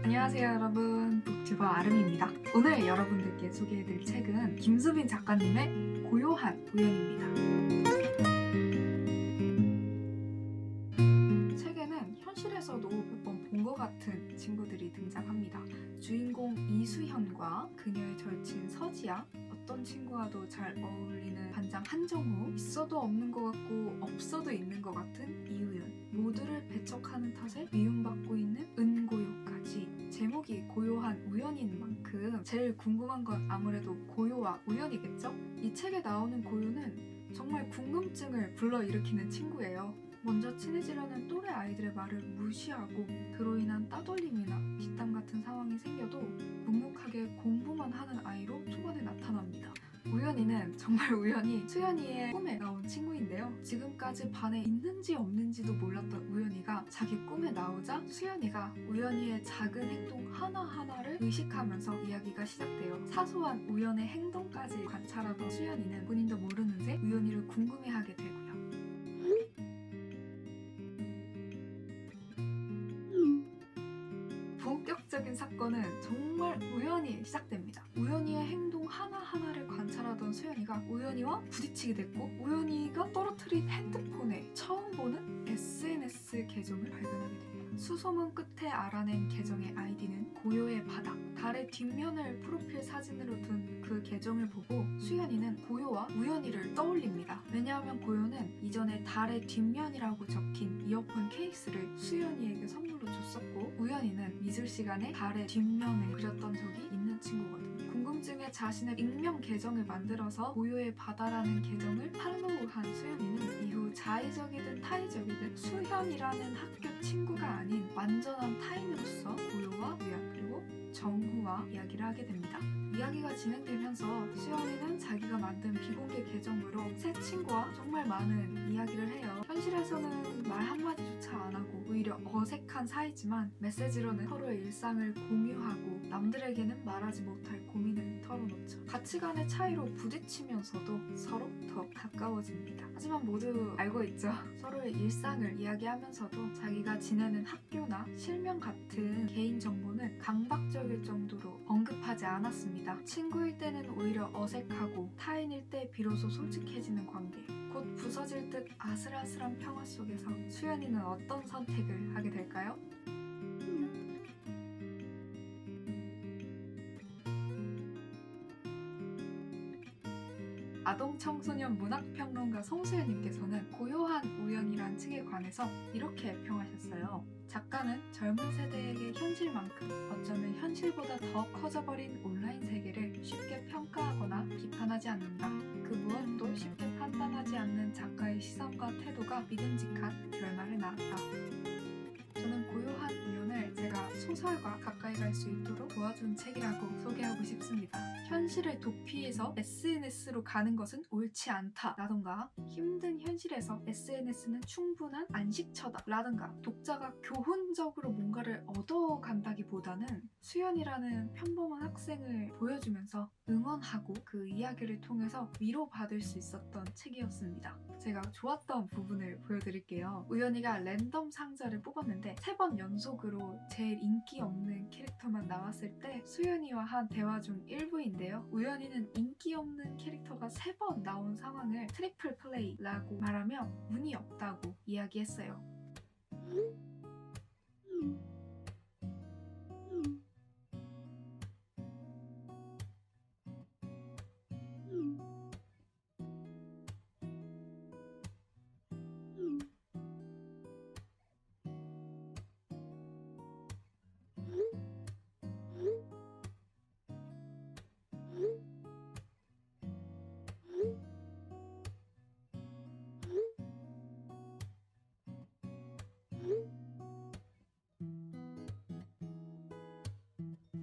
안녕하세요 여러분, 북튜버 아름입니다. 오늘 여러분들께 소개해드릴 책은 김수빈 작가님의 고요한 우연입니다. 책에는 현실에서도 몇 번 본 것 같은 친구들이 등장합니다. 주인공 이수현과 그녀의 절친 서지아, 어떤 친구와도 잘 어울리는 반장 한정우, 있어도 없는 것 같고 없어도 있는 것 같은 이우연, 모두를 배척하는 탓에 미움받고 있는 은고요까지. 제목이 고요한 우연인 만큼 제일 궁금한 건 아무래도 고요와 우연이겠죠? 이 책에 나오는 고요는 정말 궁금증을 불러일으키는 친구예요. 먼저 친해지려는 또래 아이들의 말을 무시하고 그로 인한 따돌림이나 뒷담 같은 상황이 생겨도 묵묵하게 공부만 하는 아이로 초반에 나타납니다. 우연이는 정말 우연히 수연이의 꿈에 나온 친구인데요. 지금까지 반에 있는지 없는지도 몰랐던 우연이가 자기 꿈에 나오자 수연이가 우연이의 작은 행동 하나하나를 의식하면서 이야기가 시작돼요. 사소한 우연의 행동까지 관찰하던 수연이는 본인도 모르는 새 우연이를 궁금해하게 되고요. 본격적인 사건은 정말 우연히 시작됩니다. 우연이의 행동 하나하나를 관찰하던 수연이가 우연이와 부딪히게 됐고, 우연이가 떨어뜨린 핸드폰에 처음 보는 SNS 계정을 발견하게 됩니다. 수소문 끝에 알아낸 계정의 아이디는 고요의 바닥, 달의 뒷면을 프로필 사진으로 둔 그 계정을 보고 수연이는 고요와 우연이를 떠올립니다. 왜냐하면 고요는 이전에 달의 뒷면이라고 적힌 이어폰 케이스를 수연이에게 선물로 줬었고, 우연이는 미술 시간에 달의 뒷면을 그렸던 적이 있는 친구거든요. 궁금증에 자신의 익명 계정을 만들어서 고요의 바다라는 계정을 팔로우한 수연이는 이후 자의적이든 타의적이든 수현이라는 학교 친구가 아닌 완전한 타인으로서 고요와 우연 그리고 정후와 이야기를 하게 됩니다. 이야기가 진행되면서 수연이는 자기가 만든 비공개 계정으로 새 친구와 정말 많은 이야기를 해요. 현실에서는 말 한마디조차 안 하고 오히려 어색한 사이지만 메시지로는 서로의 일상을 공유하고 남들에게는 말하지 못할 고민을 털어놓죠. 가치관의 차이로 부딪히면서도 서로 더 가까워집니다. 하지만 모두 알고 있죠. 서로의 일상을 이야기하면서도 자기가 지내는 학교나 실명 같은 개인 정보는 강박적일 정도로 언급하지 않았습니다. 친구일 때는 오히려 어색하고 타인일 때 비로소 솔직해지는 관계. 곧 부서질 듯 아슬아슬한 평화 속에서 수연이는 어떤 선택을 하게 될까요? 아동청소년 문학평론가 송수연님께서는 고요한 우연이란 책에 관해서 이렇게 평하셨어요. 작가는 젊은 세대에게 현실만큼 어쩌면 현실보다 더 커져버린 온라인 세계를 쉽게 평가하거나 비판하지 않는다. 그 무엇도 쉽게 판단하지 않는 작가의 시선과 태도가 믿음직한 결말을 낳았다. 저는 고요한 우연을 제가 소설과 가까이 갈 수 있도록 도와준 책이라고 소개하고 싶습니다. 현실을 도피해서 SNS로 가는 것은 옳지 않다 라던가, 힘든 현실에서 SNS는 충분한 안식처다 라던가, 독자가 교훈적으로 뭔가를 얻어간다기보다는 수연이라는 평범한 학생을 보여주면서 응원하고 그 이야기를 통해서 위로받을 수 있었던 책이었습니다. 제가 좋았던 부분을 보여드릴게요. 우연이가 랜덤 상자를 뽑았는데 3번 연속으로 제일 인기 없는 캐릭터만 나왔을 때 수연이와 한 대화 중 일부인데요. 우연이는 인기 없는 캐릭터가 3번 나온 상황을 트리플 플레이라고 말하며 운이 없다고 이야기했어요.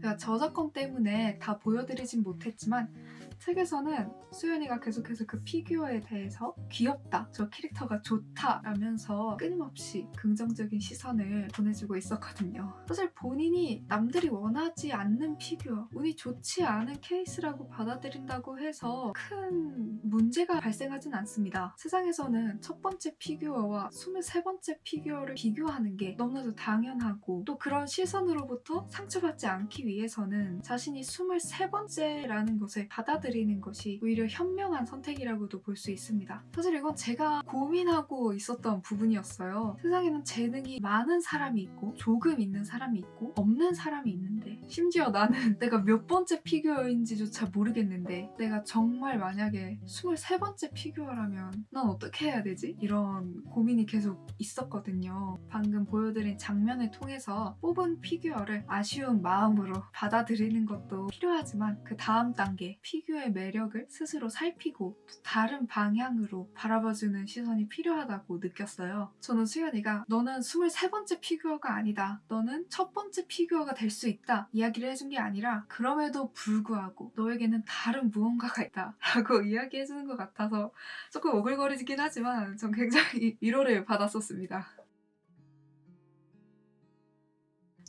제가 저작권 때문에 다 보여드리진 못했지만 책에서는 수연이가 계속해서 그 피규어에 대해서 귀엽다, 저 캐릭터가 좋다 라면서 끊임없이 긍정적인 시선을 보내주고 있었거든요. 사실 본인이 남들이 원하지 않는 피규어, 운이 좋지 않은 케이스라고 받아들인다고 해서 큰 문제가 발생하진 않습니다. 세상에서는 첫 번째 피규어와 23번째 피규어를 비교하는 게 너무나도 당연하고, 또 그런 시선으로부터 상처받지 않기 위해서는 자신이 23번째라는 것을 받아들이는 것이 오히려 현명한 선택이라고도 볼 수 있습니다. 사실 이건 제가 고민하고 있었던 부분이었어요. 세상에는 재능이 많은 사람이 있고 조금 있는 사람이 있고 없는 사람이 있는데, 심지어 나는 내가 몇 번째 피규어인지조차 모르겠는데 내가 정말 만약에 23번째 피규어라면 난 어떻게 해야 되지? 이런 고민이 계속 있었거든요. 방금 보여드린 장면을 통해서 뽑은 피규어를 아쉬운 마음으로 받아들이는 것도 필요하지만, 그 다음 단계 피규어의 매력을 스스로 살피고 다른 방향으로 바라봐주는 시선이 필요하다고 느꼈어요. 저는 수연이가 너는 23번째 피규어가 아니다, 너는 첫 번째 피규어가 될 수 있다 이야기를 해준 게 아니라, 그럼에도 불구하고 너에게는 다른 무언가가 있다 라고 이야기해주는 것 같아서 조금 오글거리긴 하지만 전 굉장히 위로를 받았었습니다.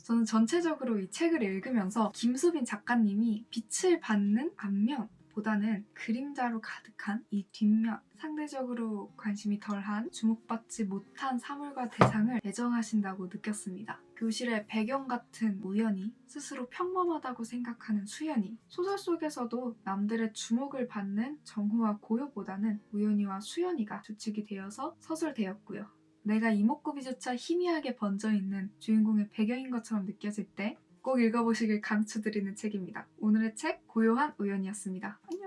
저는 전체적으로 이 책을 읽으면서 김수빈 작가님이 빛을 받는 앞면 보다는 그림자로 가득한 이 뒷면, 상대적으로 관심이 덜한, 주목받지 못한 사물과 대상을 애정하신다고 느꼈습니다. 교실의 배경 같은 우연히, 스스로 평범하다고 생각하는 수연이, 소설 속에서도 남들의 주목을 받는 정후와 고요보다는 우연이와 수연이가 주축이 되어서 서술되었고요. 내가 이목구비조차 희미하게 번져있는 주인공의 배경인 것처럼 느껴질 때 꼭 읽어보시길 강추드리는 책입니다. 오늘의 책 고요한 우연이었습니다. 안녕!